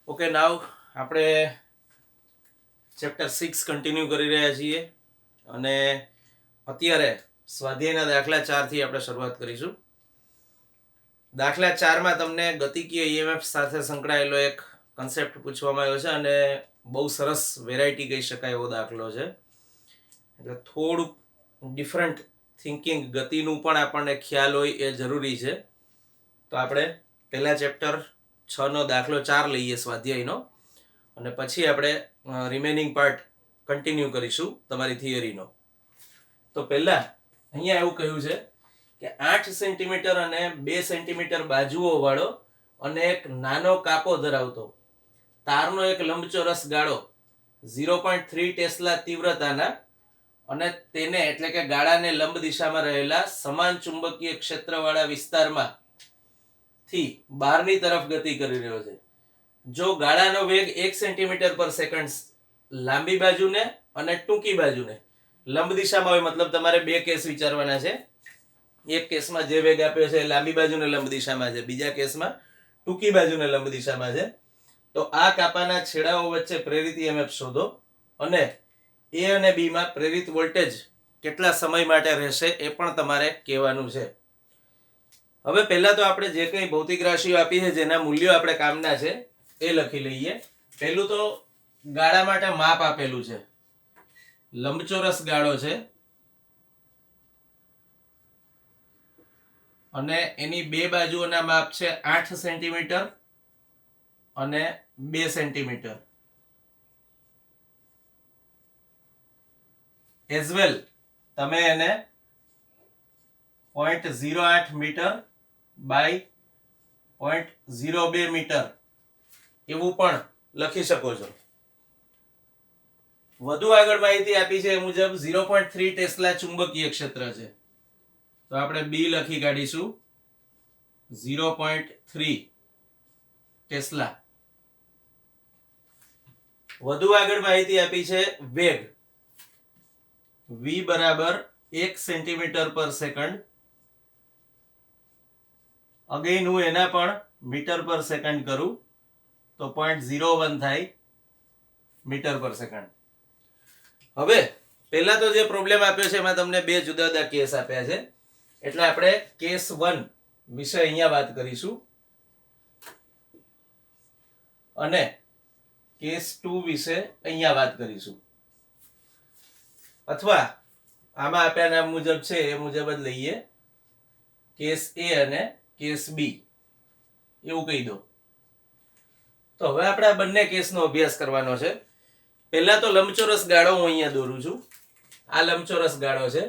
Okay, નાવ આપણે chapter 6 continue કરી રહ્યા છીએ અને અત્યારે સ્વાધ્યાયના દાખલા 4 થી આપણે શરૂઆત કરીશું. દાખલા 4 માં તમને ગતિકીય ઈએમએફ સાથે સંકળાયેલો એક કન્સેપ્ટ પૂછવામાં આવ્યો છે અને બહુ સરસ વેરાયટી કહી શકાય એવો દાખલો છે. એટલે થોડુંક ડિફરન્ટ થિંકિંગ, ગતિનું પણ આપણને ખ્યાલ હોય એ જરૂરી છે. તો આપણે પહેલા ચેપ્ટર 6 નો દાખલો 4 લઈએ સ્વાધ્યાયનો અને પછી આપણે રિમેનિંગ પાર્ટ કન્ટિન્યુ કરીશું તમારી થિયરીનો. તો પહેલા અહીંયા એવું કહ્યું છે કે 8 સેન્ટીમીટર અને 2 સેન્ટીમીટર બાજુઓ વાળો અને એક નાનો કાપો ધરાવતો તારનો એક લંબચોરસ ગાળો 0.3 ટેસ્લા તીવ્રતાના અને તેને એટલે કે ગાળાને લંબ દિશામાં રહેલા સમાન ચુંબકીય ક્ષેત્રવાળા વિસ્તારમાં થી બહારની તરફ ગતિ કરી રહ્યો છે. જો ગાળાનો વેગ 1 સેન્ટીમીટર પર સેકન્ડ લાંબી બાજુને અને ટૂંકી બાજુને લંબ દિશામાં હોય, મતલબ તમારે બે કેસ વિચારવાના છે. એક કેસમાં જે વેગ આપ્યો છે એ લાંબી બાજુને લંબ દિશામાં છે, બીજા કેસમાં ટૂંકી બાજુને લંબ દિશામાં છે. તો આ કાપાના છેડાઓ વચ્ચે પ્રેરિત ઈએમએફ શોધો અને એ અને બી માં પ્રેરિત વોલ્ટેજ કેટલા સમય માટે રહેશે એ પણ તમારે કહેવાનું છે. હવે પહેલા તો આપણે જે કંઈ ભૌતિક રાશિઓ આપી છે જેના મૂલ્યો આપણે કામના છે એ લખી લઈએ. પહેલું તો ગાળા માટે માપ આપેલું છે. લંબચોરસ ગાળો છે અને એની બે બાજુઓના માપ છે 8 સેન્ટીમીટર અને 2 સેન્ટીમીટર. એઝ વેલ તમે એને 0.08 મીટર બાય 0.02 મીટર એવું પણ લખી શકો છો. વધુ આગળ માહિતી આપી છે એ મુજબ 0.3 ટેસ્લા ચુંબકીય ક્ષેત્ર છે. તો આપણે બી લખી કાઢીશું 0.3 ટેસ્લા. વધુ આગળ માહિતી આપી છે વેગ. v બરાબર 1 સેન્ટીમીટર પર સેકન્ડ. અગેન હું એના પણ મીટર પર સેકન્ડ કરું તો 0.01 થાય મીટર પર સેકન્ડ. હવે પહેલા તો જે પ્રોબ્લેમ આપ્યો છે એમાં તમને બે જુદા જુદા કેસ આપ્યા છે, એટલે આપણે કેસ 1 વિશે અહીંયા વાત કરીશું અને કેસ 2 વિશે અહીંયા વાત કરીશું. અથવા આમાં આપ્યા નામ મુજબ છે એ મુજબ જ લઈએ, કેસ એ અને કેસ બી એવું કહી દો. તો હવે આપણે આ બંને કેસનો અભ્યાસ કરવાનો છે. પહેલા તો લંબચોરસ ગાળો હું અહીંયા દોરું છું. આ લંબચોરસ ગાળો છે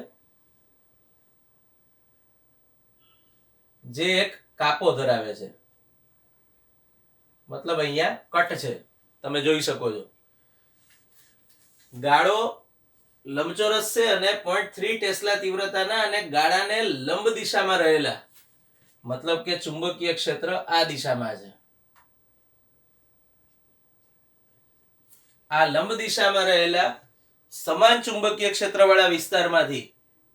જે એક કાપો ધરાવે છે, મતલબ અહીંયા કટ છે, તમે જોઈ શકો છો. ગાળો લંબચોરસ છે અને 0.3 ટેસ્લા તીવ્રતાના અને ગાળાને લંબ દિશામાં રહેલા, મતલબ કે ચુંબકીય ક્ષેત્ર આ દિશામાં છે. આ લંબ દિશામાં રહેલા સમાન ચુંબકીય ક્ષેત્રવાળા વિસ્તારમાંથી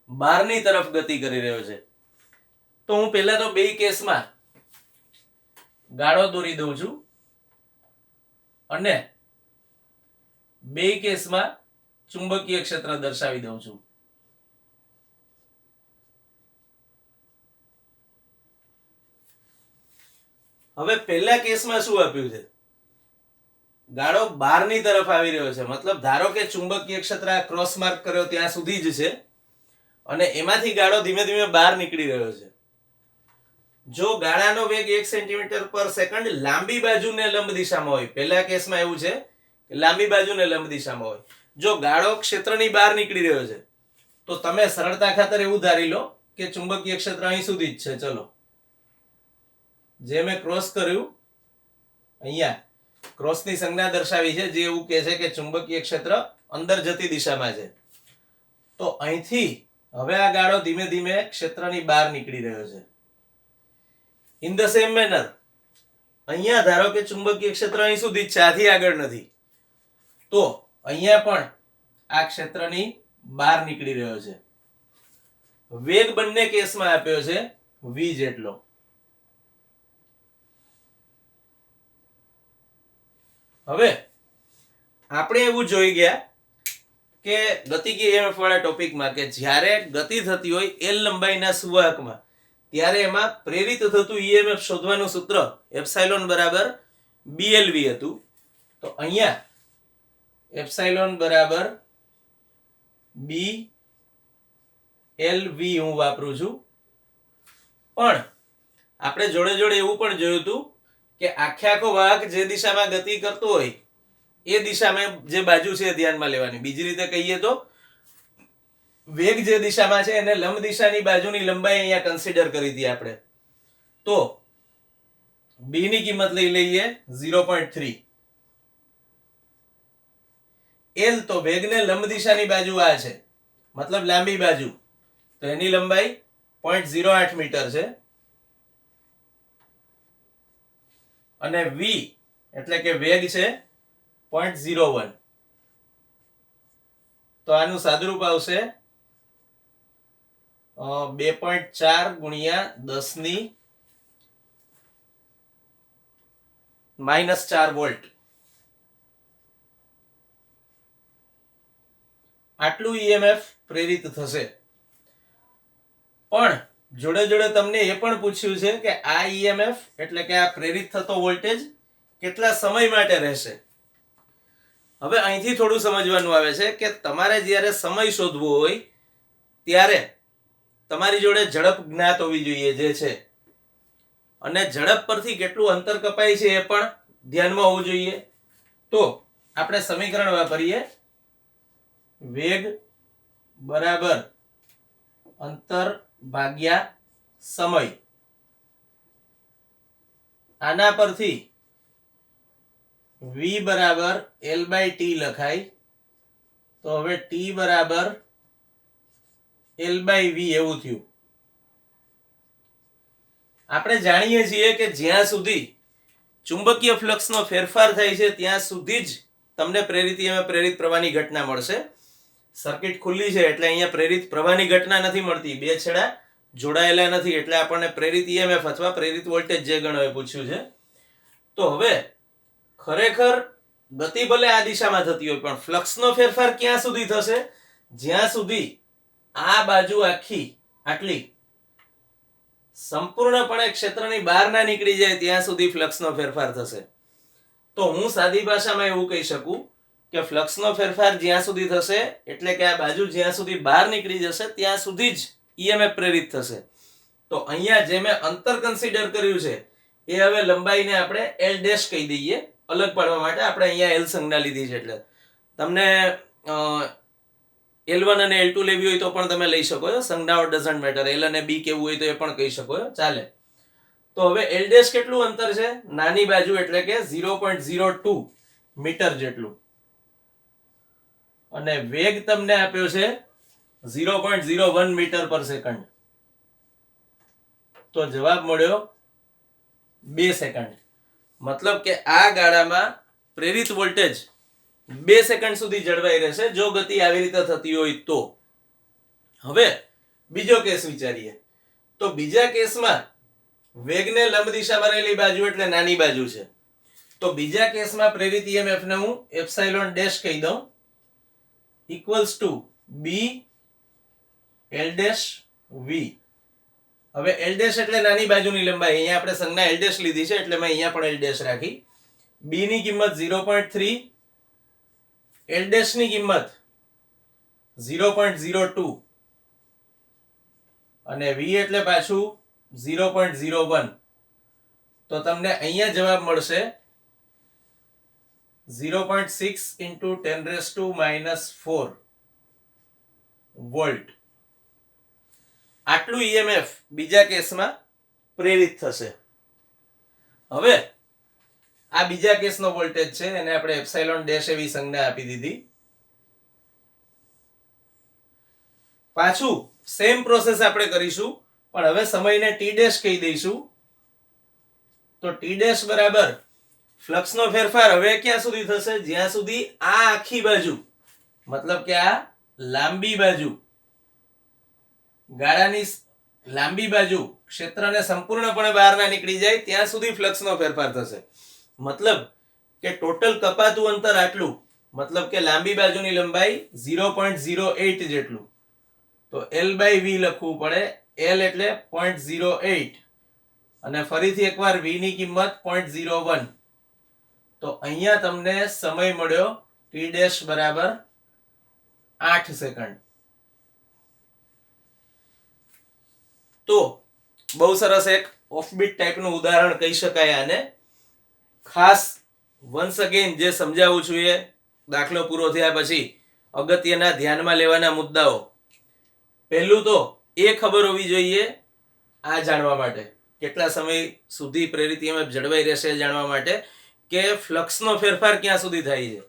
બહારની તરફ ગતિ કરી રહ્યો છે. તો હું પહેલા તો બે કેસમાં ગાળો દોરી દઉં છું અને બે કેસમાં ચુંબકીય ક્ષેત્ર દર્શાવી દઉં છું. હવે પહેલા કેસમાં શું આપ્યું છે? ગાળો બહારની તરફ આવી રહ્યો છે, મતલબ ધારો કે ચુંબકીય ક્ષેત્ર ક્રોસ માર્ક કર્યો ત્યાં સુધી જ છે અને એમાંથી ગાળો ધીમે ધીમે બહાર નીકળી રહ્યો છે. જો ગાળાનો વેગ 1 સેન્ટીમીટર પર સેકન્ડ લાંબી બાજુને લંબ દિશામાં હોય, પહેલા કેસમાં એવું છે કે લાંબી બાજુને લંબ દિશામાં હોય, જો ગાળો ક્ષેત્રની બહાર નીકળી રહ્યો છે તો તમે સરળતા ખાતર એવું ધારી લો કે ચુંબકીય ક્ષેત્ર અહીં સુધી જ છે. ચલો, જે મેં ક્રોસ કર્યું અહીંયા ક્રોસની સંજ્ઞા દર્શાવી છે જે એવું કહે છે કે ચુંબકીય ક્ષેત્ર અંદર જતી દિશામાં છે. તો અહીંથી હવે આ ગાળો ધીમે ધીમે ક્ષેત્રની બહાર નીકળી રહ્યો છે. ઇન ધ સેમ મેનર અહીંયા ધારો કે ચુંબકીય ક્ષેત્ર અહીં સુધી જ છે, આથી આગળ નથી, તો અહીંયા પણ આ ક્ષેત્રની બહાર નીકળી રહ્યો છે. વેગ બંને કેસમાં આપ્યો છે v જેટલો. હવે આપણે એવું જોઈ ગયા કે ગતિકીય EMF વાળા ટોપિકમાં કે જ્યારે ગતિ થતી હોય L લંબાઈના સુવાહકમાં ત્યારે એમાં પ્રેરિત થતું EMF શોધવાનું સૂત્ર એપ્સાઇલોન બરાબર BLV હતું. તો અહીંયા એપ્સાઇલોન બરાબર BLV હું વાપરું છું. પણ આપણે જોડે જોડે એવું પણ જોયું હતું કે આખો વાહક જે દિશામાં ગતિ કરતો હોય એ દિશામાં જે બાજુ છે ધ્યાનમાં લેવાની. બીજી રીતે કહીએ તો વેગ જે દિશામાં છે એને લંબ દિશાની બાજુની લંબાઈ અહીંયા કન્સિડર કરી હતી આપણે. તો b ની કિંમત લઈ લઈએ 0.3. L તો વેગને લંબ દિશાની બાજુ આ છે, મતલબ લાંબી બાજુ, તો એની લંબાઈ 0.08 મીટર છે. અને v એટલે કે વેગ છે 0.01. તો આનું સાદુરૂપ આવશે 2.4 ગુણ્યા 10⁻⁴ વોલ્ટ. આટલું EMF પ્રેરિત થશે. પણ જોડે જોડે તમને એ પણ પૂછ્યું છે કે આ EMF એટલે કે આ પ્રેરિત થતો વોલ્ટેજ કેટલા સમય માટે રહેશે. હવે અહીંથી થોડું સમજવાનું આવે છે કે તમારે જ્યારે સમય શોધવો હોય ત્યારે તમારી જોડે ઝડપ જ્ઞાત હોવી જોઈએ જે છે, અને ઝડપ પરથી કેટલું અંતર કપાય છે એ પણ ધ્યાનમાં હોવું જોઈએ. તો આપણે સમીકરણ વાપરીએ, વેગ બરાબર અંતર ભાગ્યા સમય. આના પરથી v બરાબર L/T લખાય. તો હવે T બરાબર L/V એવું થયું. આપણે જાણીએ છીએ કે જ્યાં સુધી ચુંબકીય ફ્લક્સનો ફેરફાર થાય છે ત્યાં સુધી જ તમને પ્રેરિત EMF પ્રેરિત પ્રવાહની ઘટના મળશે. સર્કિટ ખુલ્લી છે એટલે અહીંયા પ્રેરિત પ્રવાહની ઘટના નથી મળતી, બે છેડા જોડાયેલા નથી, એટલે આપણને પ્રેરિત EMF અથવા પ્રેરિત વોલ્ટેજ જે ગણો એ પૂછ્યું છે. તો હવે ખરેખર ગતિ ભલે આ દિશામાં થતી હોય પણ ફ્લક્સનો ફેરફાર ક્યાં સુધી થશે? જ્યાં સુધી આ બાજુ આખી આટલી સંપૂર્ણપણે ક્ષેત્રની બહાર ના નીકળી જાય ત્યાં સુધી ફ્લક્સનો ફેરફાર થશે. તો હું સાદી ભાષામાં એવું કહી શકું કે ફ્લક્સનો ફેરફાર જ્યાં સુધી થશે એટલે કે આ બાજુ જ્યાં સુધી બહાર નીકળી જશે ત્યાં સુધી જ EMF પ્રેરિત થશે. તો અહીંયા જે મેં અંતર કન્સિડર કર્યું છે એ હવે લંબાઈને આપણે L ડેશ કહી દઈએ અલગ પાડવા માટે. આપણે અહીંયા L સંજ્ઞા લીધી છે એટલે તમને L1 અને L2 લેવી હોય તો પણ તમે લઈ શકો છો, સંજ્ઞાઓ ડઝન્ટ મેટર. L અને B કેવું હોય તો એ પણ કહી શકો છો, ચાલે. તો હવે L ડેશ કેટલું અંતર છે? નાની બાજુ એટલે કે 0.02 મીટર જેટલું. અને વેગ તમને આપ્યો છે 0.01 મીટર પર સેકન્ડ. તો જવાબ મળ્યો 2 સેકન્ડ. મતલબ કે આ ગાળામાં પ્રેરિત વોલ્ટેજ 2 સેકન્ડ સુધી જળવાઈ રહેશે જો ગતિ આવી રીતે થતી હોય તો. હવે બીજો કેસ વિચારીએ. તો બીજા કેસમાં વેગને લંબ દિશામાં રહેલી બાજુ એટલે નાની બાજુ છે. તો બીજા કેસમાં પ્રેરિત EMF ને હું એપ્સાઇલોન ડેશ કહી દઉં equals to B L dash V. હવે L ડેશ એટલે નાની બાજુની લંબાઈ, અહીંયા આપણે સંજ્ઞા L ડેશ લીધી છે એટલે મેં અહીંયા પણ L ડેશ રાખી. B ની કિંમત 0.3, L ડેશ ની કિંમત 0.02 અને V એટલે પાછું 0.01. તો તમને અહીંયા જવાબ મળશે 0.6 into 10⁻⁴ વોલ્ટ. આટલું EMF બીજા કેસમાં પ્રેરિત થશે. હવે આ બીજા કેસનો વોલ્ટેજ છે એને આપણે એપ્સાઇલોન ડેશ એવી સંજ્ઞા આપી દીધી. પાછું સેમ પ્રોસેસ આપણે કરીશું પણ હવે સમયને T ડેશ કહી દઈશું. તો T ડેશ બરાબર ફ્લક્સનો ફેરફાર હવે ક્યાં સુધી થશે? જ્યાં સુધી આ આખી બાજુ મતલબ કે આ લાંબી બાજુ ગાળાની લાંબી બાજુ ક્ષેત્રને સંપૂર્ણપણે બહાર ના નીકળી જાય ત્યાં સુધી ફ્લક્સનો ફેરફાર થશે. મતલબ કે ટોટલ કપાતું અંતર આટલું, મતલબ કે લાંબી બાજુની લંબાઈ 0.08 જેટલું, તો L/V લખવું પડે. L એટલે 0.08 અને ફરીથી એકવાર V ની કિંમત 0.01. તો અહીંયા તમને સમય મળ્યો t' બરાબર 8 સેકન્ડ. તો બહુ સરસ એક ઓફબીટ ટાઈપનું ઉદાહરણ કહી શકાય આને. ખાસ વન્સ અગેન જે સમજાવું છું એ દાખલો પૂરો થયા પછી અગત્યના ધ્યાનમાં લેવાના મુદ્દાઓ. પહેલું તો એ ખબર હોવી જોઈએ આ જાણવા માટે, કેટલા સમય સુધી પ્રેરિત EMF જળવાઈ રહેશે જાણવા માટે, કે ફ્લક્સનો ફેરફાર ક્યાં સુધી થાય છે.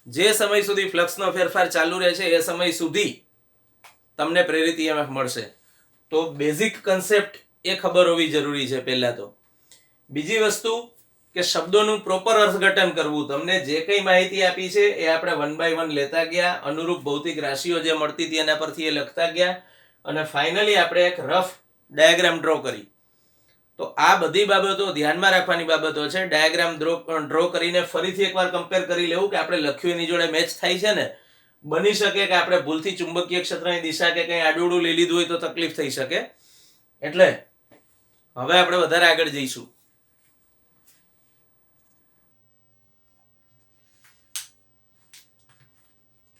જે સમય સુધી ફ્લક્સનો ફેરફાર ચાલુ રહે છે એ સમય સુધી તમને પ્રેરિત EMF મળશે. તો બેઝિક કન્સેપ્ટ એ ખબર હોવી જરૂરી છે પહેલા તો. બીજી વસ્તુ કે શબ્દોનું પ્રોપર અર્થઘટન કરવું. તમને જે કંઈ માહિતી આપી છે એ આપણે 1 by 1 લેતા ગયા, અનુરૂપ ભૌતિક રાશિઓ જે મળતી હતી એના પરથી એ લખતા ગયા, અને ફાઇનલી આપણે એક રફ ડાયાગ્રામ ડ્રો કરી. તો આ બધી બાબતો ધ્યાનમાં રાખવાની બાબતો છે. ડાયાગ્રામ ડ્રો કરીને ફરીથી એકવાર કમ્પેર કરી લેવું કે આપણે લખ્યું એની જોડે મેચ થાય છે ને. બની શકે કે આપણે ભૂલથી ચુંબકીય ક્ષેત્રની દિશા કે કંઈ આડું લઈ લીધું હોય તો તકલીફ થઈ શકે. એટલે હવે આપણે વધારે આગળ જઈશું.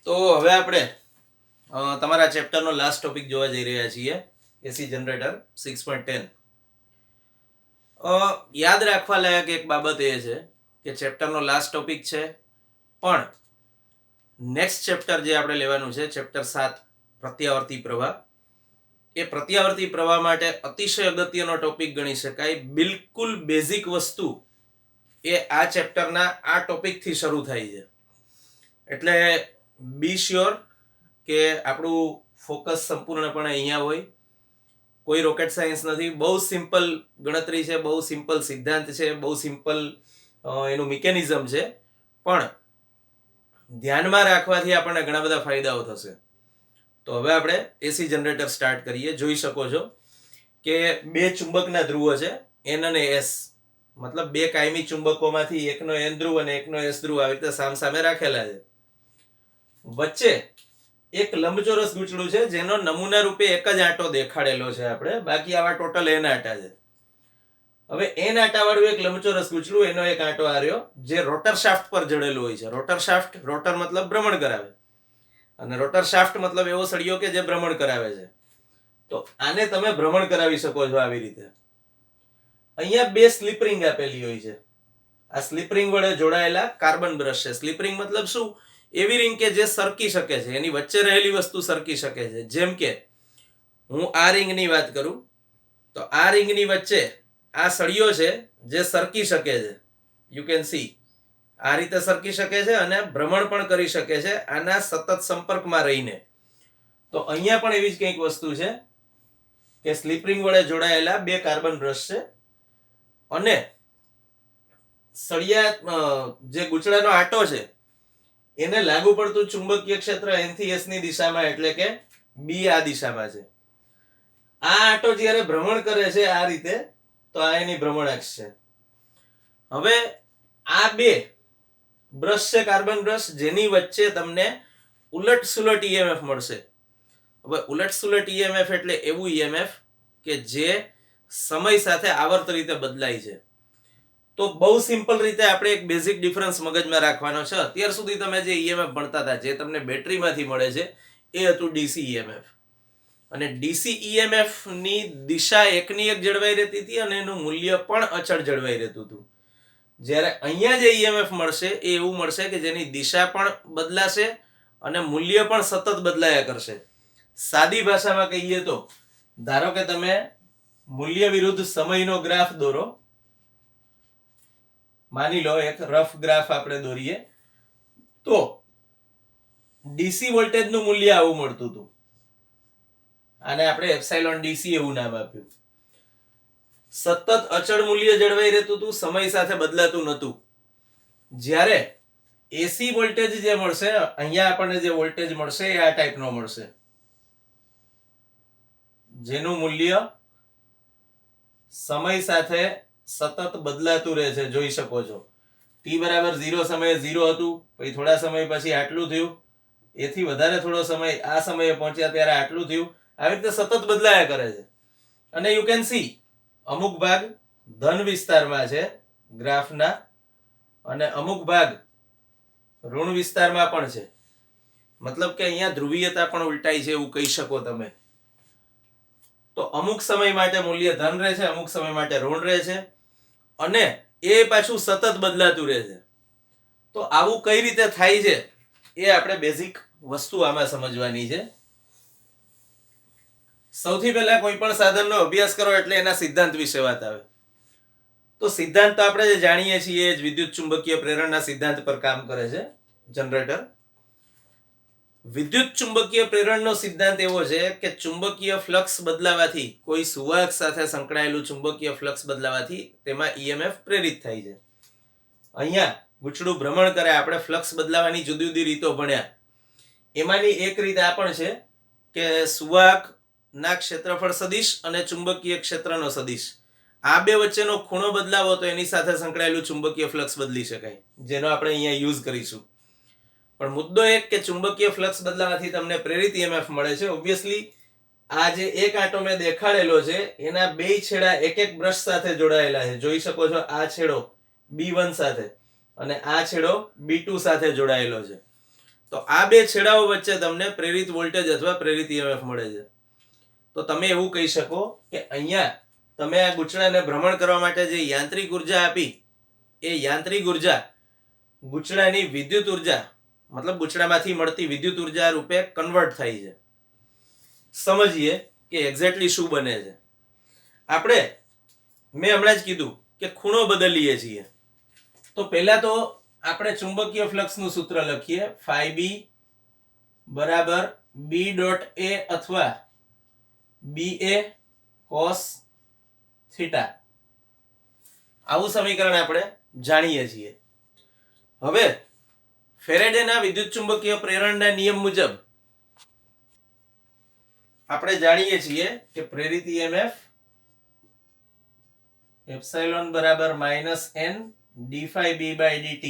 તો હવે આપણે તમારા ચેપ્ટરનો લાસ્ટ ટોપિક જોવા જઈ રહ્યા છીએ, એસી જનરેટર 6.10. યાદ રાખવા લાયક એક બાબત એ છે કે ચેપ્ટરનો લાસ્ટ ટોપિક છે, પણ નેક્સ્ટ ચેપ્ટર જે આપણે લેવાનું છે, ચેપ્ટર 7 પ્રત્યાવર્તી પ્રવાહ, એ પ્રત્યાવર્તી પ્રવાહ માટે અતિશય અગત્યનો ટોપિક ગણી શકાય. બિલકુલ બેઝિક વસ્તુ એ આ ચેપ્ટરના આ ટોપિકથી શરૂ થાય છે. એટલે બી શ્યોર કે આપણું ફોકસ સંપૂર્ણપણે અહીંયા હોય. કોઈ રોકેટ સાયન્સ નથી, બહુ સિમ્પલ ગણતરી છે, બહુ સિમ્પલ સિદ્ધાંત છે, બહુ સિમ્પલ એનું મિકેનિઝમ છે, પણ ધ્યાનમાં રાખવાથી આપણને ઘણા બધા ફાયદાઓ થશે. તો હવે આપણે એસી જનરેટર સ્ટાર્ટ કરીએ. જોઈ શકો છો કે બે ચુંબકના ધ્રુવો છે, N અને S, મતલબ બે કાયમી ચુંબકોમાંથી એકનો N ધ્રુવ અને એકનો S ધ્રુવ આવી રીતે સામસામે રાખેલા છે. વચ્ચે એક લંબચોરસ ગૂંચળું છે જેનો નમૂના રૂપે એક જ આંટો દેખાડેલો છે આપણે, બાકી આવા ટોટલ N આંટા છે. હવે N આંટા વાળું એક લંબચોરસ ગૂંચળું, એનો એક આંટો આ રહ્યો જે રોટર શાફ્ટ પર જડેલું હોય છે. રોટર શાફ્ટ, રોટર મતલબ ભ્રમણ કરાવે, અને રોટર શાફ્ટ મતલબ એવો સળિયો કે જે ભ્રમણ કરાવે છે. તો આને તમે ભ્રમણ કરાવી શકો છો આવી રીતે. અહીંયા બે સ્લિપ રિંગ આપેલી હોય છે. આ સ્લિપ રિંગ વડે જોડાયેલા કાર્બન બ્રશ છે. સ્લિપ રિંગ મતલબ શું? એવી રિંગ કે જે સરકી શકે છે, એની વચ્ચે રહેલી વસ્તુ સરકી શકે છે. જેમ કે હું આ રિંગની વાત કરું તો આ રિંગની વચ્ચે આ સળિયો છે જે સરકી શકે છે. યુ કેન સી આ રીતે સરકી શકે છે અને ભ્રમણ પણ કરી શકે છે આના સતત સંપર્કમાં રહીને. તો અહીંયા પણ એવી જ કંઈક વસ્તુ છે કે સ્લિપ રિંગ વડે જોડાયેલા બે કાર્બન બ્રશ છે, અને સળિયા જે ગૂંચળાનો આંટો છે એને લાગુ પડતું ચુંબકીય ક્ષેત્ર N થી S ની દિશામાં, એટલે કે B આ દિશામાં છે. આ આંટો જ્યારે ભ્રમણ કરે છે આ રીતે, તો આ એની ભ્રમણ અક્ષ છે. હવે આ બે બ્રશ છે, કાર્બન બ્રશ, જેની વચ્ચે તમને ઉલટ સુલટ EMF મળશે. હવે ઉલટ સુલટ EMF એટલે એવું EMF કે જે સમય સાથે આવર્ત રીતે બદલાય છે. તો બહુ સિમ્પલ રીતે આપણે એક બેઝિક ડિફરન્સ મગજમાં રાખવાનો છે. અત્યાર સુધી તમે જે EMF ભણતા હતા, જે તમને બેટરીમાંથી મળે છે, એ હતું DC EMF. અને DC EMF ની દિશા એકની એક જળવાઈ રહેતી હતી અને એનું મૂલ્ય પણ અચળ જળવાઈ રહેતું હતું. જ્યારે અહીંયા જે EMF મળશે એ એવું મળશે કે જેની દિશા પણ બદલાશે અને મૂલ્ય પણ સતત બદલાયા કરશે. સાદી ભાષામાં કહીએ તો ધારો કે તમે મૂલ્ય વિરુદ્ધ સમયનો ગ્રાફ દોરો. માની લો એક રફ ગ્રાફ આપણે દોરીએ તો DC વોલ્ટેજનું મૂલ્ય આવું મળતું હતું. આને આપણે એપ્સાઇલોન DC એવું નામ આપ્યું. સતત અચળ મૂલ્ય જળવાઈ રહેતું હતું, સમય સાથે બદલાતું નહોતું. જ્યારે AC વોલ્ટેજ જે મળશે, અહીંયા આપણને જે વોલ્ટેજ મળશે એ આ ટાઈપનો મળશે, જેનું મૂલ્ય સમય સાથે સતત બદલાતું રહે છે. જોઈ શકો છો t બરાબર 0 સમયે 0 હતું, પછી થોડા સમય પછી આટલું થયું, એથી વધારે થોડો સમય આ સમયે પહોંચ્યા ત્યારે આટલું થયું. આવી રીતે સતત બદલાયા કરે છે. અને યુ કેન સી અમુક ભાગ ધન વિસ્તારમાં છે ગ્રાફના અને અમુક ભાગ ઋણ વિસ્તારમાં પણ છે. મતલબ કે અહીંયા ધ્રુવીયતા પણ ઉલટાઈ છે એવું કહી શકો તમે. તો અમુક સમય માટે મૂલ્ય ધન રહે છે, અમુક સમય માટે ઋણ રહે છે, અને એ પાછું સતત બદલાતું રહે છે. તો આવું કઈ રીતે થાય છે એ આપણે બેઝિક વસ્તુ આમાં સમજવાની છે. સૌથી પહેલા કોઈ પણ સાધનનો અભ્યાસ કરો એટલે એના સિદ્ધાંત વિશે વાત આવે. તો સિદ્ધાંત તો આપણે જે જાણીએ છીએ એ જ વિદ્યુત ચુંબકીય પ્રેરણના સિદ્ધાંત પર કામ કરે છે જનરેટર. વિદ્યુત ચુંબકીય પ્રેરણનો સિદ્ધાંત એવો છે કે ચુંબકીય ફ્લક્સ બદલાવાથી, કોઈ સુવાહક સાથે સંકળાયેલું ચુંબકીય ફ્લક્સ બદલાવાથી તેમાં ઈએમએફ પ્રેરિત થાય છે. અહીંયા ગુછડું ભ્રમણ કરે, આપણે ફ્લક્સ બદલાવાની જુદી જુદી રીતો ભણ્યા. એમાંની એક રીત આ પણ છે કે સુવાહકના ક્ષેત્રફળ સદિશ અને ચુંબકીય ક્ષેત્રનો સદિશ, આ બે વચ્ચેનો ખૂણો બદલાવો તો એની સાથે સંકળાયેલું ચુંબકીય ફ્લક્સ બદલી શકાય, જેનો આપણે અહીંયા યુઝ કરીશું. પણ મુદ્દો એક કે ચુંબકીય ફ્લક્સ બદલાવાથી તમને પ્રેરિત ઈએમએફ મળે છે. ઓબ્વિયસલી આ જે એક આંટો મેં દેખાડેલો છે એના બે છેડા એક એક બ્રશ સાથે જોડાયેલા છે. જોઈ શકો છો આ છેડો B1 સાથે અને આ છેડો B2 સાથે જોડાયેલો છે. તો આ બે છેડાઓ વચ્ચે તમને પ્રેરિત વોલ્ટેજ અથવા પ્રેરિત ઈએમએફ મળે છે. તો તમે એવું કહી શકો કે અહીંયા તમે આ ગુચડાને ભ્રમણ કરવા માટે જે યાંત્રિક ઉર્જા આપી, એ યાંત્રિક ઉર્જા ગુચડાની વિદ્યુત ઉર્જા, મતલબ ગુચડામાંથી મળતી વિદ્યુત ઉર્જા રૂપે કન્વર્ટ થાય છે. સમજીએ કે એક્ઝેક્ટલી શું બને છે. આપણે મેં હમણાં જ કીધું કે ખૂણો બદલીએ છીએ. તો પહેલા તો આપણે ચુંબકીય ફ્લક્સનું સૂત્ર લખીએ, φB બરાબર B.A અથવા BA cos થીટા. આવું સમીકરણ આપણે જાણીએ છીએ. હવે ફેરેડેના વિદ્યુત ચુંબકીય પ્રેરણના નિયમ મુજબ આપણે જાણીએ છીએ કે પ્રેરિત ઈએમએફ એપ્સિલોન બરાબર -n d∅b/dt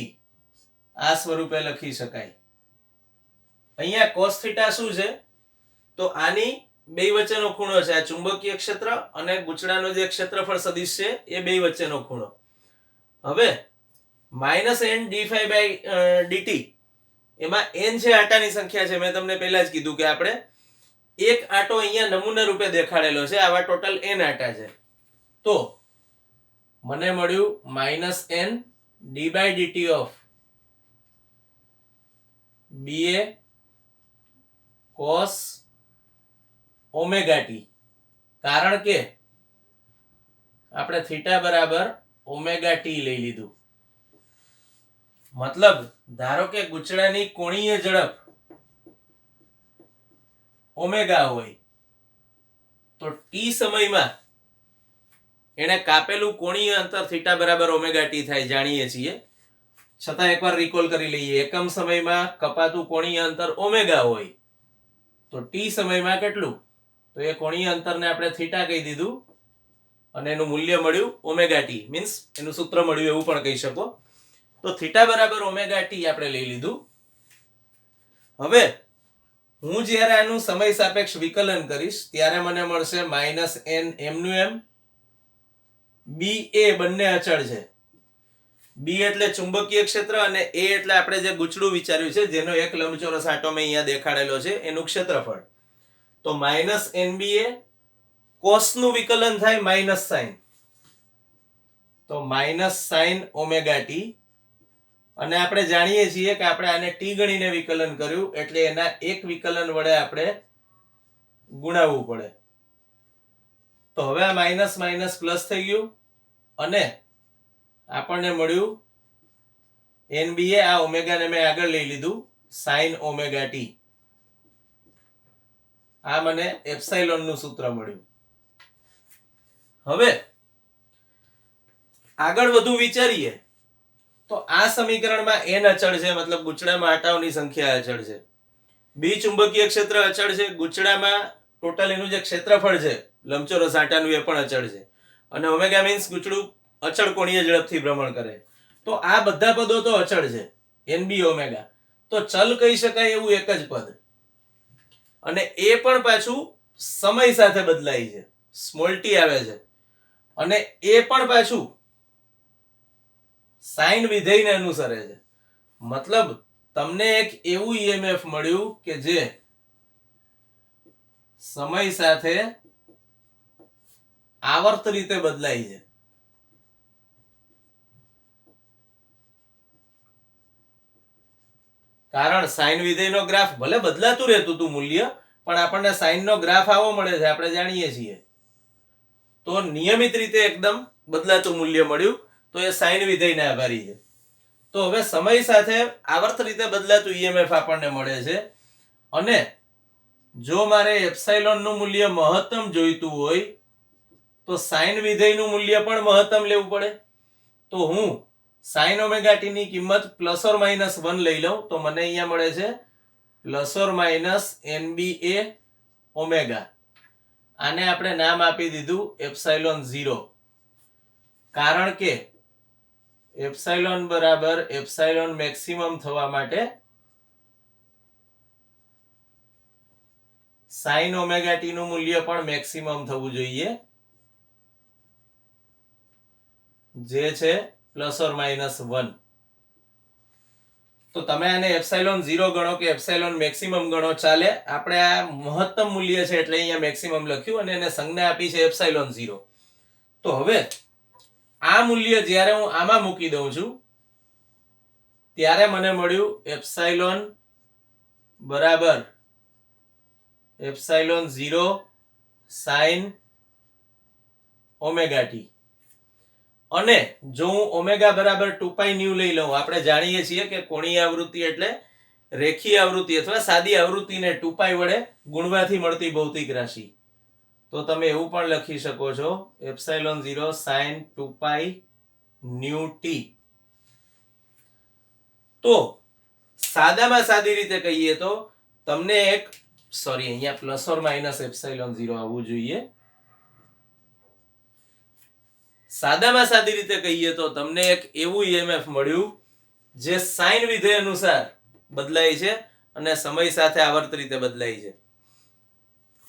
આ સ્વરૂપે લખી શકાય. અહીંયા cos થીટા શું છે? તો આની બે વચ્ચેનો ખૂણો છે. આ ચુંબકીય ક્ષેત્ર અને ગુચડાનો જે ક્ષેત્રફળ સદિશ છે એ બે વચ્ચેનો ખૂણો. હવે -n d∅dt એમાં n છે આંટાની સંખ્યા છે. મેં તમને પહેલા જ કીધું કે આપણે એક આંટો અહીંયા નમૂના રૂપે દેખાડેલો છે, આવા ટોટલ n આંટા છે. તો મને મળ્યું -n d/dt of BA cos omega t. કારણ કે આપણે થીટા બરાબર ઓમેગા t લઈ લીધું. મતલબ ધારો કે ગુચડાની કોણીય ઝડપ ઓમેગા હોય તો t સમયમાં એને કાપેલું કોણીય અંતર થીટા બરાબર ઓમેગા t થાય, જાણીએ છીએ. છતાં એકવાર રિકોલ કરી લઈએ. એકમ સમયમાં કપાતું કોણીય અંતર ઓમેગા હોય તો t સમયમાં કેટલું? તો એ કોણીય અંતરને આપણે થીટા કહી દીધું અને એનું મૂલ્ય મળ્યું ઓમેગા t. મીન્સ એનું સૂત્ર મળ્યું એવું પણ કહી શકો. તો થીટા બરાબર ઓમેગા t આપણે લઈ લીધું. હવે હું જ્યારે આનું સમય સાપેક્ષ વિકલન કરીશ ત્યારે મને મળશે -n m નું m. BA બંને અચળ છે. B એટલે ચુંબકીય ક્ષેત્ર અને A એટલે આપણે જે ગુચડું વિચાર્યું છે, જેનો એક લંબચોરસ આંટો મેં અહીંયા દેખાડેલો છે, એનું ક્ષેત્રફળ. તો -nBA cos નું વિકલન થાય માઇનસ સાઇન, તો -sin ઓમેગા t. અને આપણે જાણીએ છીએ કે આપણે આને t ગણીને વિકલન કર્યું એટલે એના એક વિકલન વડે આપણે ગુણાવવું પડે. તો હવે આ માઇનસ માઇનસ પ્લસ થઈ ગયું અને આપણને મળ્યું nba. આ ઓમેગાને મેં આગળ લઈ લીધું, sin ઓમેગા t. આ મને એપ્સિલોન નું સૂત્ર મળ્યું. હવે આગળ વધુ વિચારીએ તો આ સમીકરણમાં n અચળ છે, મતલબ ગુચડામાં આંટાઓની સંખ્યા અચળ છે. બી ચુંબકીય ક્ષેત્ર અચળ છે. ગુચડામાં ટોટલ એનું જે ક્ષેત્રફળ છે લંબચોરસ આંટાનું એ પણ અચળ છે. અને ઓમેગા મીન્સ ગુચડું અચળ કોણીય ઝડપથી ભ્રમણ કરે. તો આ બધા પદો તો અચળ છે, એનબી ઓમેગા, તો ચલ કહી શકાય એવું એક જ પદ, અને એ પણ પાછું સમય સાથે બદલાય છે, સ્મોલ ટી આવે છે, અને એ પણ પાછું સાઇન વિધેયને અનુસરે છે. મતલબ તમને એક એવું ઈએમએફ મળ્યું કે જે સમય સાથે આવર્ત રીતે બદલાય છે. કારણ સાઇન વિધેયનો ગ્રાફ ભલે બદલાતું રહેતું હતું મૂલ્ય, પણ આપણને સાઇનનો ગ્રાફ આવો મળે છે, આપણે જાણીએ છીએ. તો નિયમિત રીતે એકદમ બદલાતું મૂલ્ય મળ્યું, તો એ સાઇન વિધેયને આભારી છે. તો હવે સમય સાથે આવર્ત રીતે બદલાતું ઈએમએફ આપણને મળે છે, અને જો મારે એપ્સાઇલોન નું મૂલ્ય મહત્તમ જોઈતું હોય તો સાઇન વિધેયનું મૂલ્ય પણ મહત્તમ લેવું પડે. તો હું સાઇન ઓમેગા ટી ની કિંમત +or-1 લઈ લઉં તો મને અહીંયા મળે છે +or-NBA ઓમેગા. આને આપણે નામ આપી દીધું એપ્સાઇલોન 0, કારણ કે એપ્સાઇલોન બરાબર એપ્સાઇલોન મેક્સિમમ થવા માટે સાઇન ઓમેગા ટી નું મૂલ્ય પણ મેક્સિમમ થવું જોઈએ, જે છે +or-1. તો તમે આને એપ્સાઇલોન 0 ગણો કે એપ્સાઇલોન મેક્સિમમ ગણો ચાલે, આપણે આ મહત્તમ મૂલ્ય છે એટલે અહીંયા મેક્સિમમ લખ્યું અને એને સંજ્ઞા આપી છે એપ્સાઇલોન 0. તો હવે આ મૂલ્ય જ્યારે હું આમાં મૂકી દઉં છું ત્યારે મને મળ્યું એપ્સાઇલોન બરાબર એપ્સાઇલોન 0 સાઇન ઓમેગા ટી. અને જો હું ઓમેગા બરાબર 2π ન્યુ લઈ લઉં, આપણે જાણીએ છીએ કે કોણીય આવૃત્તિ એટલે રેખીય આવૃત્તિ અથવા સાદી આવૃત્તિને 2π વડે ગુણવાથી મળતી ભૌતિક રાશિ. તો તમે એવું પણ લખી શકો છો એપ્સાઇલોન 0 સાઇન 2π ન્યુ ટી. તો સાદામાં સાદી રીતે કહીએ તો તમને એક અહીંયા +or-એપ્સાઇલોન 0 આવવું જોઈએ. સાદામાં સાદી રીતે કહીએ તો તમને એક એવું ઈએમએફ મળ્યું જે સાઇન વિધેય અનુસાર બદલાય છે અને સમય સાથે આવર્ત રીતે બદલાય છે.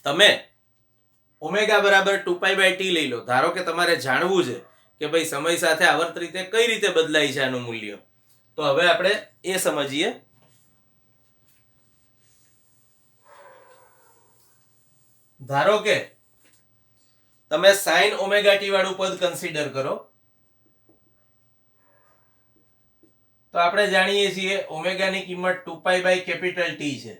તમે ઓમેગા બરાબર 2π/t લઈ લો. ધારો કે તમારે જાણવું છે કે ભાઈ સમય સાથે આવર્ત રીતે કઈ રીતે બદલાય છે આનું મૂલ્ય, તો હવે આપણે એ સમજીએ. ધારો કે તમે સાઇન ઓમેગા ટી વાળું પદ કન્સિડર કરો, તો આપણે જાણીએ છીએ ઓમેગા ની કિંમત 2π/T છે.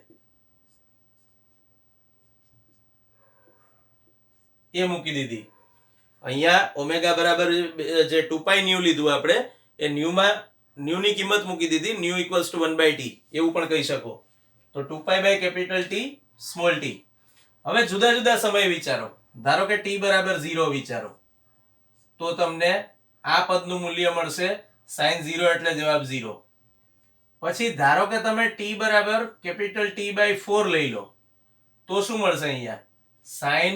એ મૂકી દીધી. અહીંયા ઓમેગા બરાબર જે 2π ન્યુ લીધું આપણે, એ ન્યુમાં ન્યુ ની કિંમત મૂકી દીધી, ન્યુ = 1/t એવું પણ કહી શકો. તો 2π/T સ્મોલ t. હવે જુદા જુદા સમય વિચારો. ધારો કે t બરાબર 0 વિચારો, તો તમને આ પદનું મૂલ્ય મળશે sin 0 એટલે જવાબ 0. પછી ધારો કે તમે t બરાબર T/4 લઈ લો, તો શું મળશે અહીંયા sin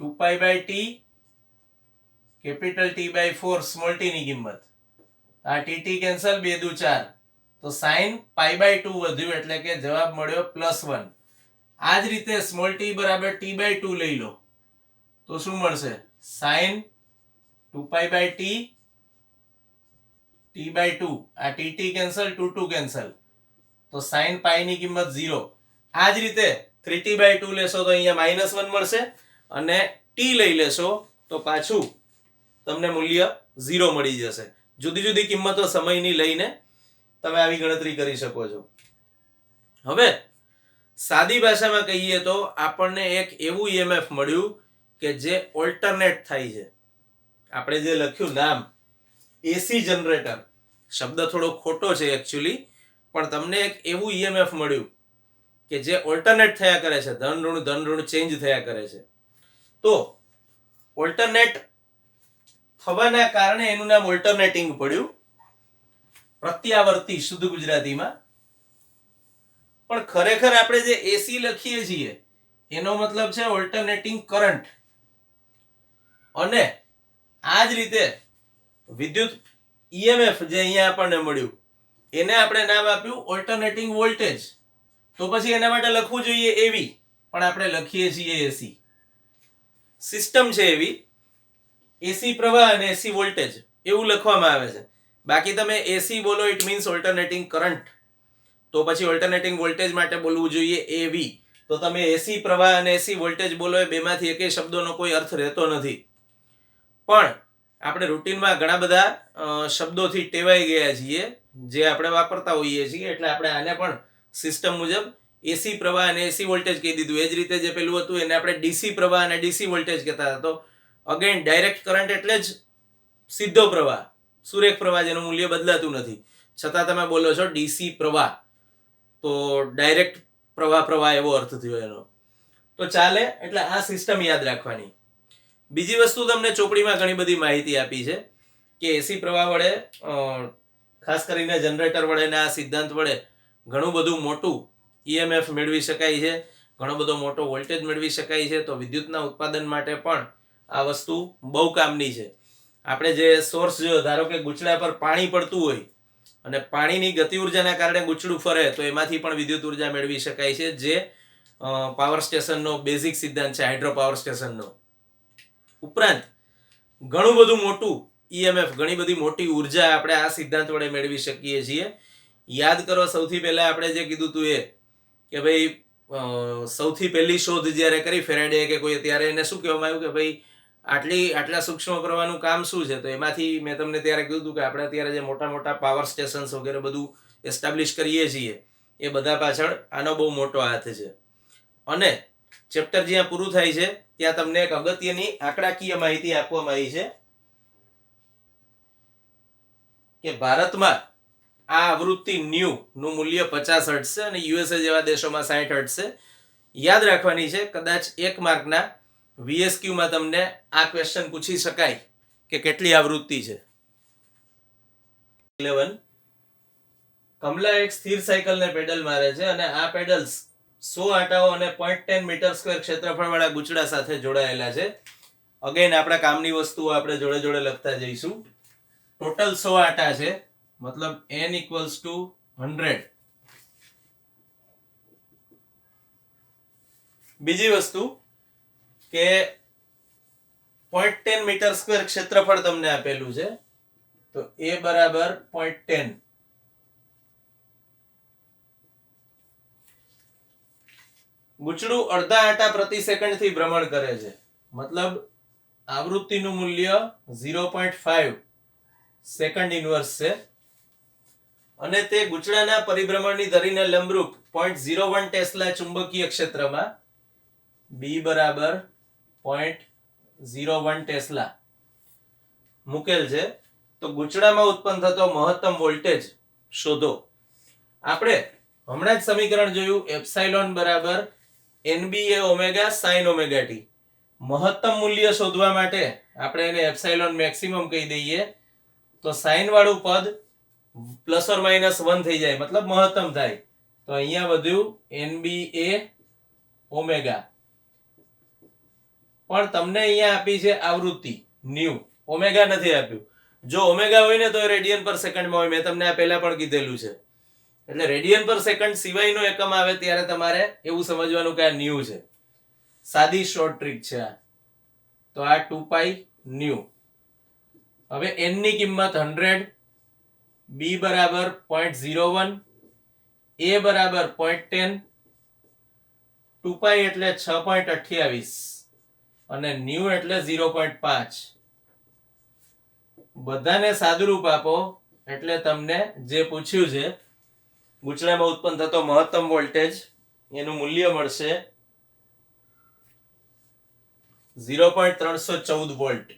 2π/T T/4 small t ની કિંમત, આ tt કેન્સલ, 2 દુ 4, તો sin π/2 વધ્યું એટલે કે જવાબ મળ્યો +1. આ જ રીતે સ્મોલ t બરાબર T/2 લઈ લો, તો શું મળશે sin 2π/T T/2, આ tt કેન્સલ, 2 કેન્સલ, તો sin π ની કિંમત 0. આ જ રીતે 3t/2 લેશો તો અહીંયા -1 મળશે, અને t લઈ લેશો તો પાછું તમને મૂલ્ય 0 મળી જશે. જુદી જુદી કિંમતો સમયની લઈને તમે આવી ગણતરી કરી શકો છો. હવે સાદી ભાષામાં કહીએ તો આપણને એક એવું ઈએમએફ મળ્યું કે જે ઓલ્ટરનેટ થાય છે. આપણે જે લખ્યું નામ એસી જનરેટર, શબ્દ થોડો ખોટો છે એકચ્યુઅલી, પણ તમને એક એવું ઈએમએફ મળ્યું કે જે ઓલ્ટરનેટ થયા કરે છે, ધન ઋણ ચેન્જ થયા કરે છે. તો ઓલ્ટરનેટ થવાના કારણે એનું નામ ઓલ્ટરનેટિંગ પડ્યું, પ્રત્યાવર્તી શુદ્ધ ગુજરાતીમાં. પણ ખરેખર આપણે જે એસી લખીએ છીએ એનો મતલબ છે ઓલ્ટરનેટિંગ કરંટ. અને આ જ રીતે વિદ્યુત ઈએમએફ જે અહીંયા આપણને મળ્યું એને આપણે નામ આપ્યું ઓલ્ટરનેટિંગ વોલ્ટેજ. તો પછી એના માટે લખવું જોઈએ એવી, પણ આપણે લખીએ છીએ એસી. સિસ્ટમ છે એવી, એસી પ્રવાહ અને એસી વોલ્ટેજ એવું લખવામાં આવે છે. બાકી તમે એસી બોલો ઇટ મીન્સ ઓલ્ટરનેટિંગ કરંટ, તો પછી ઓલ્ટરનેટિંગ વોલ્ટેજ માટે બોલવું જોઈએ એવી. તો તમે એસી પ્રવાહ અને એસી વોલ્ટેજ બોલો એ બેમાંથી એકેય શબ્દોનો કોઈ અર્થ રહેતો નથી. પણ આપણે રૂટીનમાં ઘણા બધા શબ્દોથી ટેવાઈ ગયા છીએ જે આપણે વાપરતા હોઈએ છીએ, એટલે આપણે આને પણ સિસ્ટમ મુજબ એસી પ્રવાહ અને એસી વોલ્ટેજ કહી દીધું. એ જ રીતે જે પેલું હતું એને આપણે ડીસી પ્રવાહ અને ડીસી વોલ્ટેજ કહેતા હતા. તો અગેન ડાયરેક્ટ કરંટ એટલે જ સીધો પ્રવાહ, સુરેખ પ્રવાહ જેનું મૂલ્ય બદલાતું નથી, છતાં તમે બોલો છો ડીસી પ્રવાહ, તો ડાયરેક્ટ પ્રવાહ એવો અર્થ થયો એનો. તો ચાલે, એટલે આ સિસ્ટમ યાદ રાખવાની. બીજી વસ્તુ તમને ચોપડીમાં ઘણી બધી માહિતી આપી છે કે એસી પ્રવાહ વડે ખાસ કરીને જનરેટર વડે આ સિદ્ધાંત વડે ઘણું બધું મોટું ઈએમએફ મેળવી શકાય છે, ઘણો બધો મોટો વોલ્ટેજ મેળવી શકાય છે. તો વિદ્યુતના ઉત્પાદન માટે પણ આ વસ્તુ બહુ કામની છે. આપણે જે સોર્સ જોયો, ધારો કે ગુચડા પર પાણી પડતું હોય અને પાણીની ગતિ ઉર્જાના કારણે ગુચડું ફરે, તો એમાંથી પણ વિદ્યુત ઉર્જા મેળવી શકાય છે, જે પાવર સ્ટેશનનો બેઝિક સિદ્ધાંત છે, હાઇડ્રો પાવર સ્ટેશનનો. ઉપરાંત ઘણું બધું મોટું ઈએમએફ, ઘણી બધી મોટી ઉર્જા આપણે આ સિદ્ધાંત વડે મેળવી શકીએ છીએ. યાદ કરો, સૌથી પહેલા આપણે જે કીધું હતું એ કે ભાઈ સૌથી પહેલી શોધ જ્યારે કરી ફેરાડે કે કોઈ, ત્યારે એને શું કહેવામાં આવ્યું કે ભાઈ આટલા સૂક્ષ્મ પ્રવાહનું કામ શું છે? તો એમાંથી મેં તમને ત્યારે કીધું હતું કે આપણે અત્યારે જે મોટા મોટા પાવર સ્ટેશન્સ વગેરે બધું એસ્ટાબ્લિશ કરીએ છીએ એ બધા પાછળ આનો બહુ મોટો હાથ છે. અને ચેપ્ટર જ્યાં પૂરું થાય છે ત્યાં તમને એક અગત્યની આંકડાકીય માહિતી આપવામાં આવી છે કે ભારતમાં આ આવૃત્તિ ન્યૂ નું મૂલ્ય 50 હર્ટ્ઝ છે અને યુએસએ જેવા દેશોમાં 60 હર્ટ્ઝ છે. યાદ રાખવાની છે, કદાચ 1 માર્કના VSQ માં તમને આ ક્વેશ્ચન પૂછી શકાય કે કેટલી આવૃત્તિ છે. 11 કમલા એક સ્થિર સાયકલને પેડલ મારે છે અને આ પેડલ્સ 100 આંટાઓ અને 0.10 મીટર સ્ક્વેર ક્ષેત્રફળ વાળા ગુચડા સાથે જોડાયેલા છે. અગેન આપણા કામની વસ્તુઓ આપણે જોડે જોડે લખતા જઈશું. ટોટલ 100 આંટા છે, મતલબ n = 100. બીજી વસ્તુ કે 0.10 મીટર સ્ક્વેર ક્ષેત્રફળ તમને આપેલું છે, તો a બરાબર 0.10. ગુચડું અડધા આંટા પ્રતિ સેકન્ડ થી ભ્રમણ કરે છે, મતલબ આવૃત્તિનું મૂલ્ય 0.5 સેકન્ડ ઇન્વર્સ છે અને તે ગુચડાના પરિભ્રમણની ધરીને લંબરૂપ 0.01 ટેસ્લા ચુંબકીય ક્ષેત્રમાં b બરાબર 0.01 ટેસ્લા મૂકેલ છે. તો ગુચડામાં ઉત્પન્ન થતો મહત્તમ વોલ્ટેજ શોધો. આપણે હમણાં જ સમીકરણ જોયું, એપ્સાઇલોન બરાબર NBA omega sin omega t. મહત્તમ મૂલ્ય શોધવા માટે આપણે એને એપ્સાઇલોન મેક્સિમમ કહી દઈએ, તો સાઇન વાળું પદ ±1 થઈ જાય, મતલબ મહત્તમ થાય. તો અહીંયા વધ્યું NBA ઓમેગા. પણ તમને અહીંયા આપી છે આવૃત્તિ ન્યુ, ઓમેગા નથી આપ્યું. જો ઓમેગા હોય ને તો રેડિયન પર સેકન્ડમાં હોય, મેં તમને આ પહેલા પણ કીધેલું છે. એટલે રેડિયન પર સેકન્ડ સિવાયનો એકમ આવે ત્યારે તમારે એવું સમજવાનું કે આ ન્યુ છે. સાદી શોર્ટ ટ્રીક છે આ. તો આ 2π ન્યુ. હવે n ની કિંમત 100, b બરાબર 0.01, a બરાબર 0.10, 2π એટલે 6.28 અને ન્યુ એટલે 0.5. બધાને સાદુરૂપ આપો એટલે તમને જે પૂછ્યું છે ગુચડામાં ઉત્પન્ન થતો મહત્તમ વોલ્ટેજ એનું મૂલ્ય મળશે 0.314 વોલ્ટ.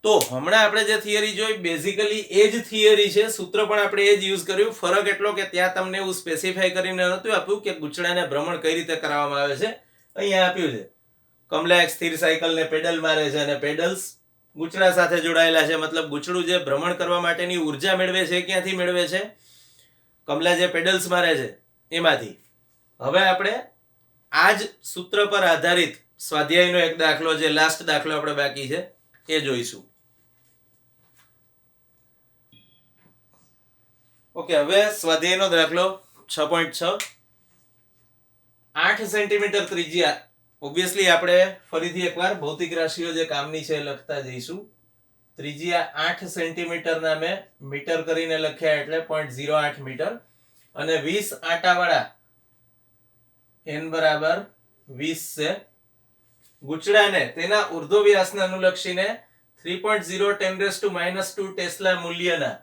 તો હમણાં આપણે જે થિયરી જોઈ બેઝિકલી એ જ થિયરી છે, સૂત્ર પણ આપણે એ જ યુઝ કર્યું. ફરક એટલો કે ત્યાં તમને એવું સ્પેસિફાઈ કરીને નહોતું આપ્યું કે ગુચડાને ભ્રમણ કઈ રીતે કરાવવામાં આવે છે. અહીંયા આપ્યું છે કમલા એક સ્થિર સાયકલને પેડલ મારે છે અને પેડલ્સ ગુચડા સાથે જોડાયેલા છે, મતલબ ગુચડું જે ભ્રમણ કરવા માટેની ઉર્જા મેળવે છે ક્યાંથી મેળવે છે? કમલા જે પેડલ્સ મારે છે એમાંથી. હવે આપણે આ જ સૂત્ર પર આધારિત સ્વાધ્યાયનો એક દાખલો, જે લાસ્ટ દાખલો આપણે બાકી છે એ જોઈશું. ઓકે, હવે સ્વાધ્યાયનો દાખલો 6.6. 8 સેન્ટીમીટર ત્રિજ્યા. ઓબ્વિયસલી આપણે ફરીથી એકવાર ભૌતિક રાશિઓ જે કામની છે એ લખતા જઈશું. ત્રિજ્યા 8 સેન્ટીમીટરના મેં મીટર કરીને લખ્યા એટલે 0.08 મીટર, અને 20 આંટાવાળા n બરાબર 20 છે. ગુચડાને તેના ઉર્ધ્વ વ્યાસને અનુલક્ષીને 3.0 10⁻² ટેસ્લા મૂલ્યના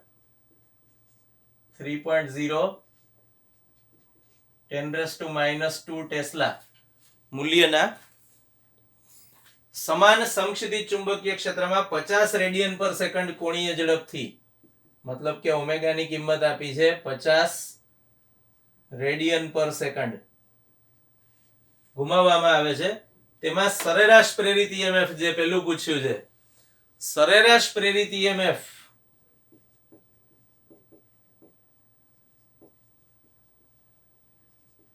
3.0 10⁻² ટેસ્લા મૂલ્યના સમાન સમક્ષિતિજ ચુંબકીય ક્ષેત્રમાં 50 રેડિયન પર સેકન્ડ કોણીય ઝડપથી, મતલબ કે ઓમેગાની કિંમત આપી છે 50 રેડિયન પર સેકન્ડ, ઘુમાવવામાં આવે છે. તેમાં સરેરાશ પ્રેરિત EMF જે પેલું પૂછ્યું છે, સરેરાશ પ્રેરિત EMF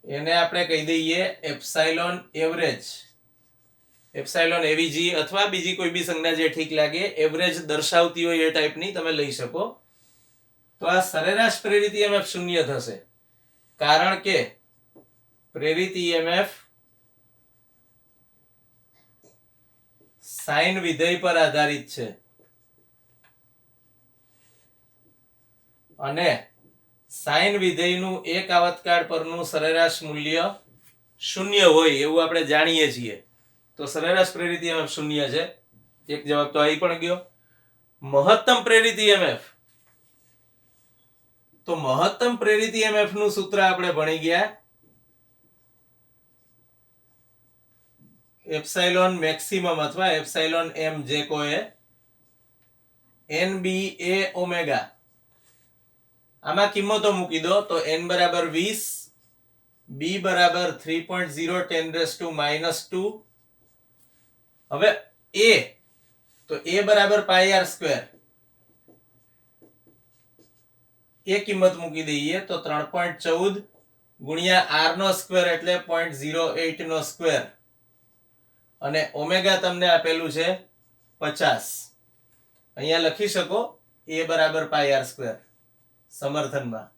એને આપણે કહી દઈએ એપ્સાઇલોન એવરેજ. એપ્સાઇલોન એવીજી અથવા બીજી કોઈ બી સંજ્ઞા જે ઠીક લાગે, એવરેજ દર્શાવતી હોય એ ટાઈપની તમે લઈ શકો. તો આ સરેરાશ પ્રેરિત EMF શૂન્ય થશે, કારણ કે પ્રેરિત EMF સાઇન વિધેય પર આધારિત છે, અને સાઇન વિધેયનું એક આવતકાળ પરનું સરેરાશ મૂલ્ય શૂન્ય હોય એવું આપણે જાણીએ છીએ. તો સરેરાશ પ્રેરિત EMF શૂન્ય છે. એક જવાબ તો આવી પણ ગયો. મહત્તમ પ્રેરિત EMF. તો મહત્તમ પ્રેરિત EMF નું સૂત્ર આપણે ભણી ગયા, એપ્સાઇલોન મેક્સિમમ અથવા એપ્સાઇલોન m જે કોઈ NBA ઓમેગા. આમાં કિંમતો મૂકી દો તો n બરાબર 20, b બરાબર 3.0 10⁻². હવે a તો a બરાબર πr², એ કિંમત મૂકી દઈએ તો 3.14 ગુણ્યા r નો સ્ક્વેર એટલે 0.08 અને ઓમેગા તમને આપેલું છે 50. અહીંયા લખી શકો a બરાબર πr² સમર્થનમાં,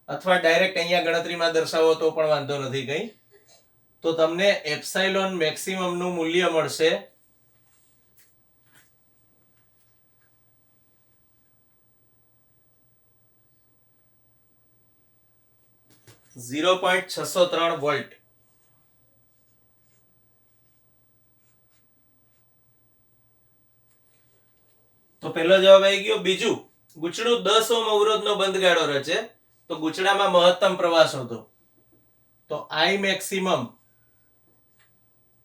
અથવા ડાયરેક્ટ અહીંયા ગણતરીમાં દર્શાવો તો પણ વાંધો નથી કઈ. તો તમને એપ્સાઇલોન મેક્સિમમ નું મૂલ્ય મળશે 0.603 વોલ્ટ. તો પહેલો જવાબ આવી ગયો. બીજું, ગુચડું 10 ઓહ્મ અવરોધનો બંધગાળો રચે તો ગુચડામાં મહત્તમ પ્રવાહ શોધો. તો I મેક્સિમમ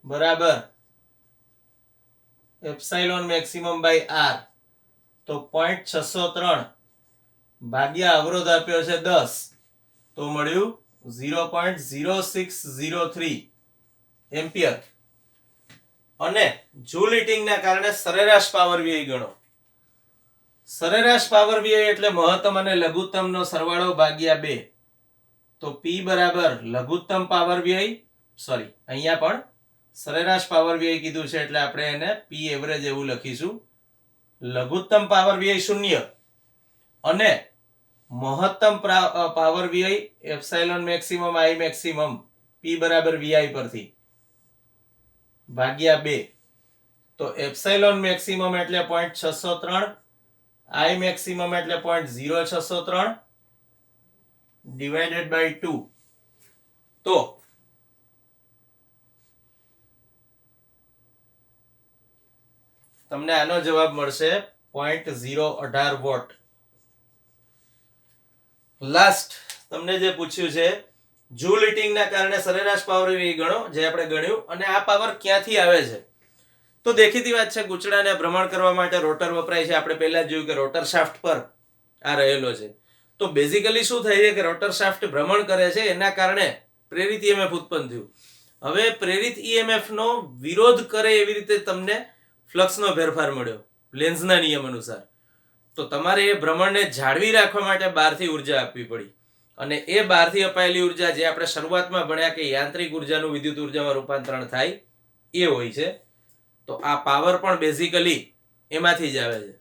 બરાબર એપ્સાઇલોન મેક્સિમમ બાય r. તો 0.603 ભાગ્યા અવરોધ આપ્યો છે 10, તો મળ્યું 0.0603 એમ્પિયર. અને જૂલ હીટિંગના કારણે સરેરાશ પાવર વ્યય ગણો. સરેરાશ પાવર વ્યય એટલે મહત્તમ અને લઘુત્તમનો સરવાળો ભાગ્યા 2. તો P બરાબર લઘુત્તમ પાવર વ્યય, સોરી અહીંયા પણ સરેરાશ પાવર વ્યય કીધું છે એટલે આપણે એને P એવરેજ એવું લખીશું. લઘુત્તમ પાવર વ્યય 0 અને મહત્તમ પાવર વ્યય epsilon maximum I maximum P બરાબર VI પરથી ભાગ્યા 2. તો એપ્સાઇલોન મેક્સિમમ એટલે 0.603, I મેક્સિમમ એટલે 0.0603 ડિવાઇડેડ બાય 2. તો તમને આનો જવાબ મળશે 0.018 વોટ. લાસ્ટ તમને જે પૂછ્યું છે, જૂલ હીટિંગના કારણે સરેરાશ પાવર વ્યય ગણો, જે આપણે ગણ્યું. અને આ પાવર ક્યાંથી આવે છે? તો દેખીતી વાત છે, ગુચડાને ભ્રમણ કરવા માટે રોટર વપરાય છે. આપણે પહેલા જોયું કે રોટર શાફ્ટ પર આ રહેલો છે. તો બેઝિકલી શું થાય છે કે રોટર શાફ્ટ ભ્રમણ કરે છે, એના કારણે પ્રેરિત EMF ઉત્પન્ન થયું. હવે પ્રેરિત EMF નો વિરોધ કરે એવી રીતે તમને ફ્લક્સનો ફેરફાર મળ્યો લેન્ઝના નિયમ અનુસાર. તો તમારે એ ભ્રમણને જાળવી રાખવા માટે બહારથી ઉર્જા આપવી પડી. અને એ બહારથી અપાયેલી ઉર્જા જે આપણે શરૂઆતમાં ભણ્યા કે યાંત્રિક ઉર્જાનું વિદ્યુત ઉર્જામાં રૂપાંતરણ થાય એ હોય છે. તો આ પાવર પણ બેઝિકલી એમાંથી જ આવે છે.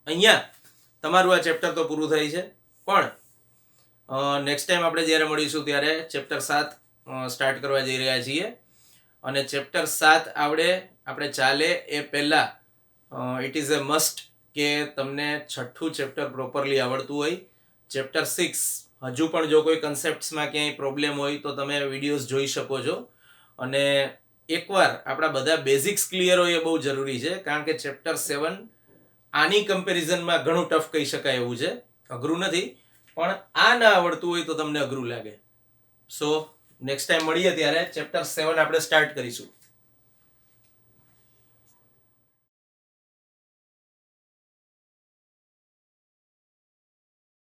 અહીંયા તમારું આ ચેપ્ટર તો પૂરું થાય છે, પણ નેક્સ્ટ ટાઈમ આપણે જ્યારે મળીશું ત્યારે ચેપ્ટર 7 સ્ટાર્ટ કરવા જઈ રહ્યા છીએ. અને ચેપ્ટર 7 આવડે આપણે ચાલે એ પહેલા ઇટ ઇઝ અ મસ્ટ કે તમને છઠ્ઠું ચેપ્ટર પ્રોપરલી આવડતું હોય. ચેપ્ટર 6 હજુ પણ જો કોઈ કન્સેપ્ટ્સમાં ક્યાંય પ્રોબ્લેમ હોય તો તમે વિડીયોઝ જોઈ શકો છો. અને એકવાર આપણા બધા બેઝિક્સ ક્લિયર હોય એ બહુ જરૂરી છે, કારણ કે ચેપ્ટર 7 આની કમ્પેરિઝનમાં ઘણું ટફ કહી શકાય એવું છે. અઘરું નથી, પણ આ ના આવડતું હોય તો તમને અઘરું લાગે. સો નેક્સ્ટ ટાઈમ મળીએ ત્યારે ચેપ્ટર 7 આપણે સ્ટાર્ટ કરીશું.